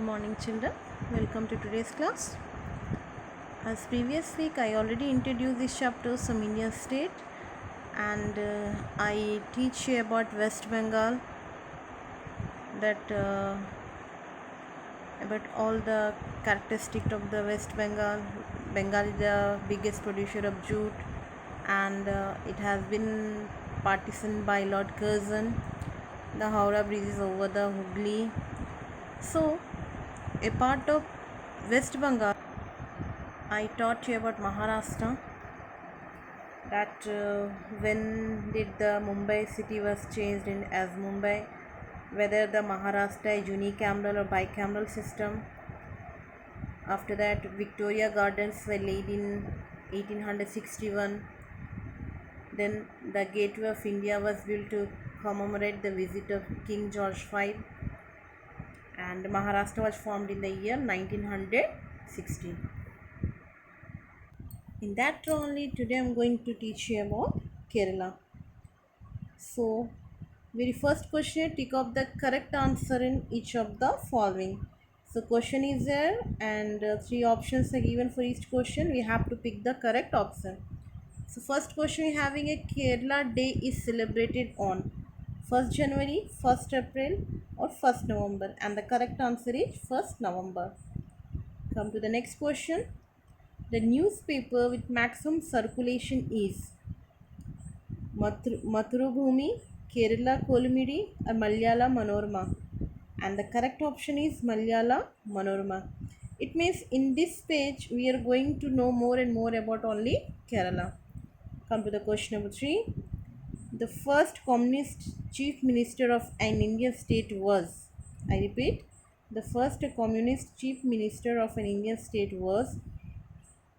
morning, children. Welcome to today's class. As previous week, I already introduced this chapter, some Indian state, and I teach you about West Bengal, that about all the characteristics of the West Bengal. Bengal is the biggest producer of jute, and it has been partitioned by Lord Curzon. The Howrah Bridge is over the Hooghly. So, a part of West Bengal, I taught you about Maharashtra, that when did the Mumbai city was changed in as Mumbai, whether the Maharashtra is unicameral or bicameral system. After that, Victoria Gardens were laid in 1861. Then the Gateway of India was built to commemorate the visit of King George V, and Maharashtra was formed in the year 1960. In that only today I am going to teach you about Kerala. So, very first question, tick off the correct answer in each of the following. So, question is there and three options are given for each question. We have to pick the correct option. So, first question, we having a Kerala Day is celebrated on 1st January, 1st April or 1st November, and the correct answer is 1st November. Come to the next question. The newspaper with maximum circulation is Mathrubhumi, Kerala Kolumidi, or Malayala Manorama. And the correct option is Malayala Manorama. It means in this page we are going to know more and more about only Kerala. Come to the question number 3. The first communist chief minister of an Indian state was, I repeat, the first communist chief minister of an Indian state was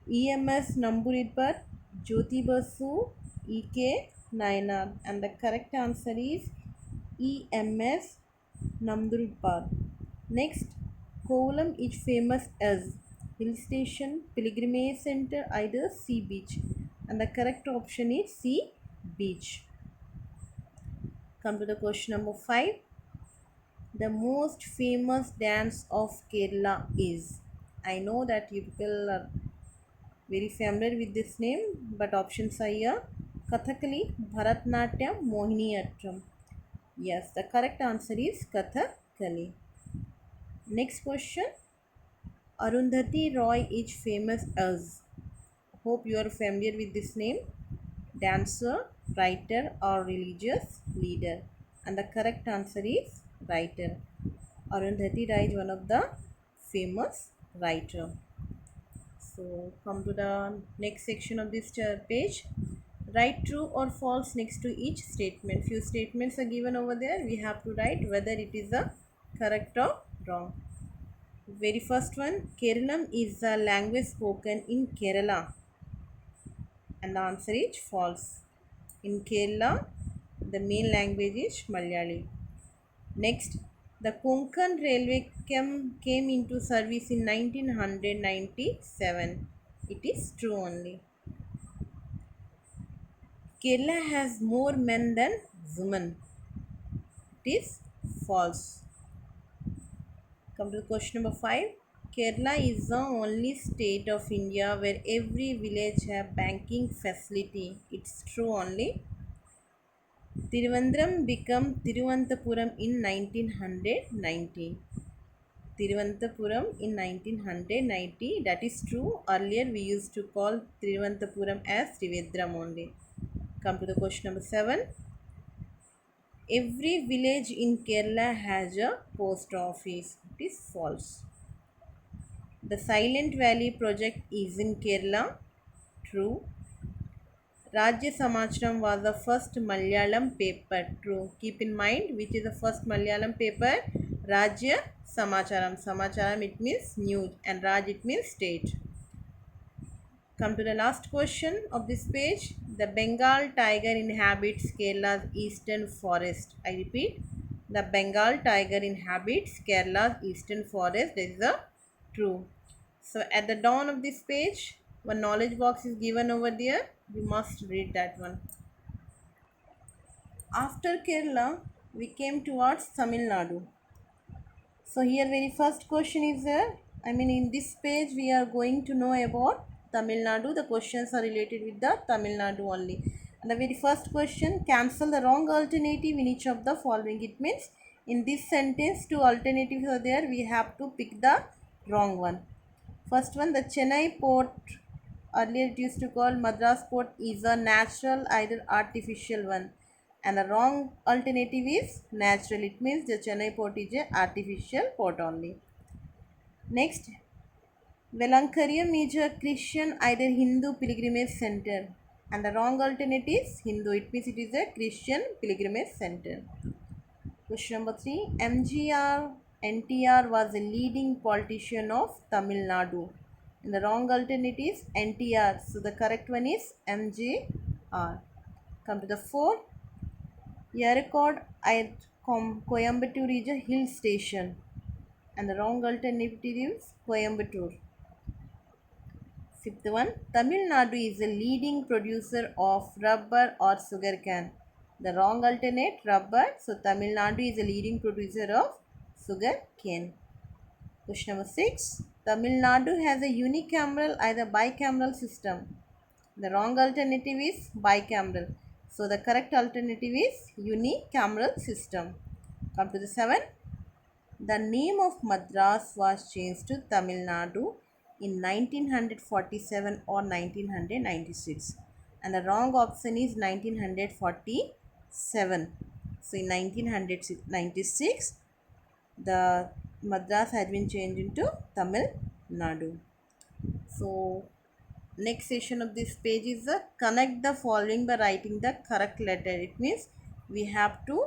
EMS Namburidpar, Jyoti Basu, EK Nayanar, and the correct answer is EMS Namburidpar. Next, Kovalam is famous as hill station, pilgrimage center, either sea beach, and the correct option is sea beach. Come to the question number 5. The most famous dance of Kerala is, I know that you people are very familiar with this name, but options are here: Kathakali, Bharatnatyam, Mohiniyattam. Yes, the correct answer is Kathakali. Next question. Arundhati Roy is famous as, hope you are familiar with this name, dancer, writer or religious leader, and the correct answer is writer. Arundhati Roy is one of the famous writer. So come to the next section of this page. Write true or false next to each statement. Few statements are given over there. We have to write whether it is a correct or wrong. Very first one, Keralam is a language spoken in Kerala, and the answer is false. In Kerala, the main language is Malayali. Next, the Konkan Railway came into service in 1997. It is true only. Kerala has more men than women. It is false. Come to question number 5. Kerala is the only state of India where every village have banking facility. It's true only. Tiruvandrum became Tiruvananthapuram in 1990. Tiruvananthapuram in 1990. That is true. Earlier we used to call Tiruvananthapuram as Trivandrum only. Come to the question number 7. Every village in Kerala has a post office. It is false. The Silent Valley project is in Kerala. True. Rajya Samacharam was the first Malayalam paper. True. Keep in mind which is the first Malayalam paper. Rajya Samacharam. Samacharam it means news and Raj it means state. Come to the last question of this page. The Bengal tiger inhabits Kerala's eastern forest. I repeat, the Bengal tiger inhabits Kerala's eastern forest. This is a true. So at the dawn of this page, one knowledge box is given over there. You must read that one. After Kerala, we came towards Tamil Nadu. So here very first question is there. I mean in this page we are going to know about Tamil Nadu. The questions are related with the Tamil Nadu only. And the very first question, cancel the wrong alternative in each of the following. It means in this sentence two alternatives are there. We have to pick the wrong one. First one, the Chennai port, earlier it used to call Madras port, is a natural either artificial one. And the wrong alternative is natural. It means the Chennai port is a artificial port only. Next, Velankariam is a Christian either Hindu pilgrimage center. And the wrong alternative is Hindu. It means it is a Christian pilgrimage center. Question number 3. MGR NTR was a leading politician of Tamil Nadu. And the wrong alternative is NTR. So the correct one is MJR. Come to the 4. Yarikod at Coimbatore is a hill station. And the wrong alternative is Coimbatore. Fifth one, Tamil Nadu is a leading producer of rubber or sugarcane. The wrong alternate, rubber. So Tamil Nadu is a leading producer of sugarcane. Question number 6. Tamil Nadu has a unicameral either bicameral system. The wrong alternative is bicameral. So the correct alternative is unicameral system. Come to the 7. The name of Madras was changed to Tamil Nadu in 1947 or 1996. And the wrong option is 1947. So in 1996, the Madras had been changed into Tamil Nadu. So next section of this page is the connect the following by writing the correct letter. It means we have to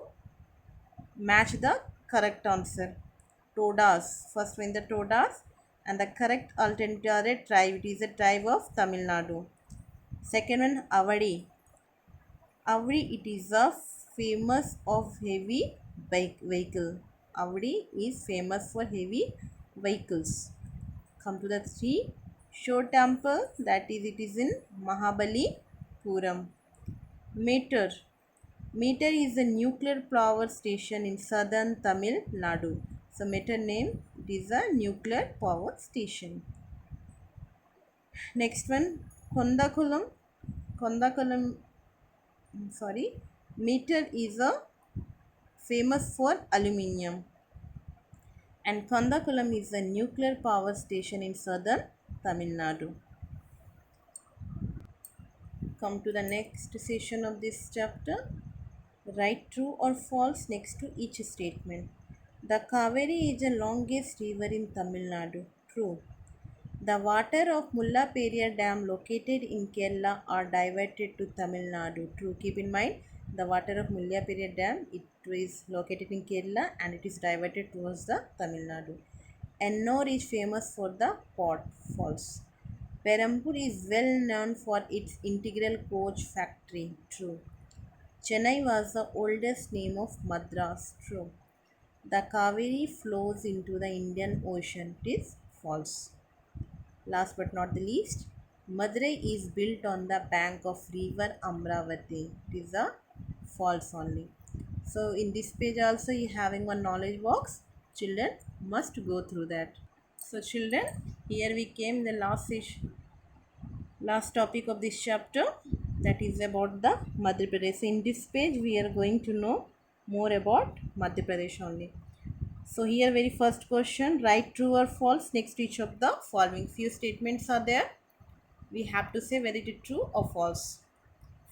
match the correct answer. Todas. First one the Todas and the correct alternative are a tribe. It is a tribe of Tamil Nadu. Second one Avadi. Avadi it is a famous of heavy vehicle. Avadi is famous for heavy vehicles. Come to the 3. Shore temple, that is it is in Mahabalipuram. Meter. Meter is a nuclear power station in southern Tamil Nadu. So Meter name, it is a nuclear power station. Next one, Kondakulam. Kondakulam, sorry, Meter is a famous for aluminium. And Kondakulam is a nuclear power station in southern Tamil Nadu. Come to the next section of this chapter. Write true or false next to each statement. The Kaveri is the longest river in Tamil Nadu. True. The water of Mullaperiyar Dam located in Kerala are diverted to Tamil Nadu. True. Keep in mind the water of Mullaperiyar Dam, it is located in Kerala and it is diverted towards the Tamil Nadu. Ennore is famous for the pot. False. Perambur is well known for its integral coach factory. True. Chennai was the oldest name of Madras. True. The Kaveri flows into the Indian Ocean. It is false. Last but not the least, Madurai is built on the bank of river Amravati. It is a false only. So in this page also you having one knowledge box. Children must go through that. So children, here we came the last topic of this chapter, that is about the Madhya Pradesh. In this page we are going to know more about Madhya Pradesh only. So here very first question, write true or false next to each of the following. Few statements are there. We have to say whether it is true or false.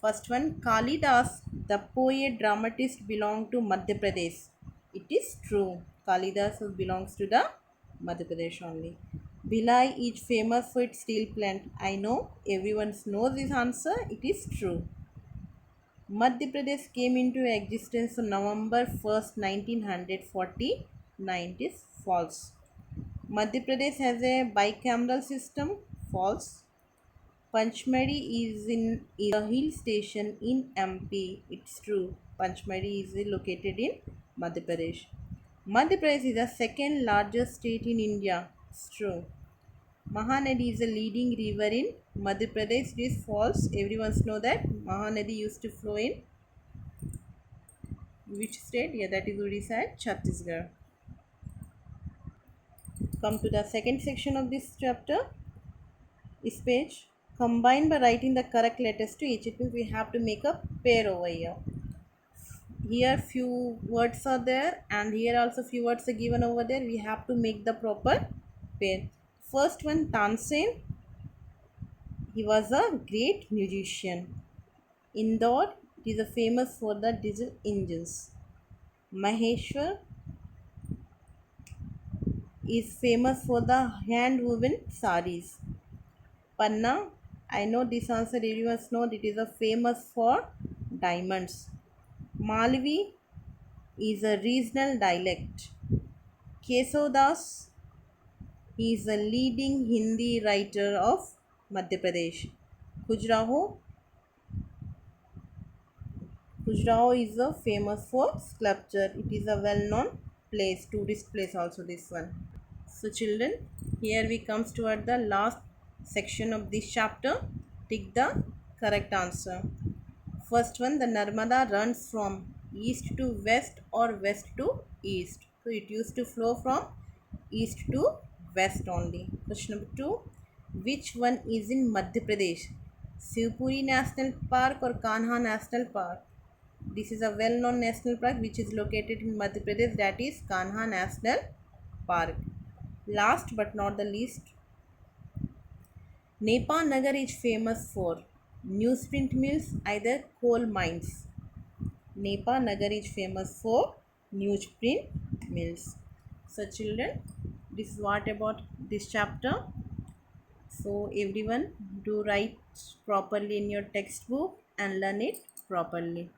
First one, Kalidas, the poet dramatist, belong to Madhya Pradesh. It is true. Kalidas belongs to the Madhya Pradesh only. Bhilai is famous for its steel plant. I know everyone knows this answer. It is true. Madhya Pradesh came into existence on November 1st, 1949. It is false. Madhya Pradesh has a bicameral system. False. Panchmari is a hill station in MP. It's true. Panchmari is located in Madhya Pradesh. Madhya Pradesh is the second largest state in India. It's true. Mahanadi is a leading river in Madhya Pradesh. It is false. Everyone knows that Mahanadi used to flow in which state? Yeah, that is Odisha and Chhattisgarh. Come to the second section of this chapter. This page. Combine by writing the correct letters to each. It means we have to make a pair over here. Here few words are there and here also few words are given over there. We have to make the proper pair. First one, Tansen. He was a great musician. Indore is a famous for the diesel engines. Maheshwar is famous for the hand woven saris. Panna, I know this answer everyone knows it is a famous for diamonds. Malvi is a regional dialect. Kesodas is a leading Hindi writer of Madhya Pradesh. Khajuraho, Khajuraho is a famous for sculpture. It is a well-known place, tourist place also this one. So children, here we comes toward the last section of this chapter. Take the correct answer. First one, the Narmada runs from east to west or west to east. So it used to flow from east to west only. Question number 2, which one is in Madhya Pradesh? Shivpuri National Park or Kanha National Park? This is a well-known national park which is located in Madhya Pradesh, that is Kanha National Park. Last but not the least, Nepa Nagar is famous for newsprint mills, either coal mines. Nepa Nagar is famous for newsprint mills. So children, this is what about this chapter. So everyone do write properly in your textbook and learn it properly.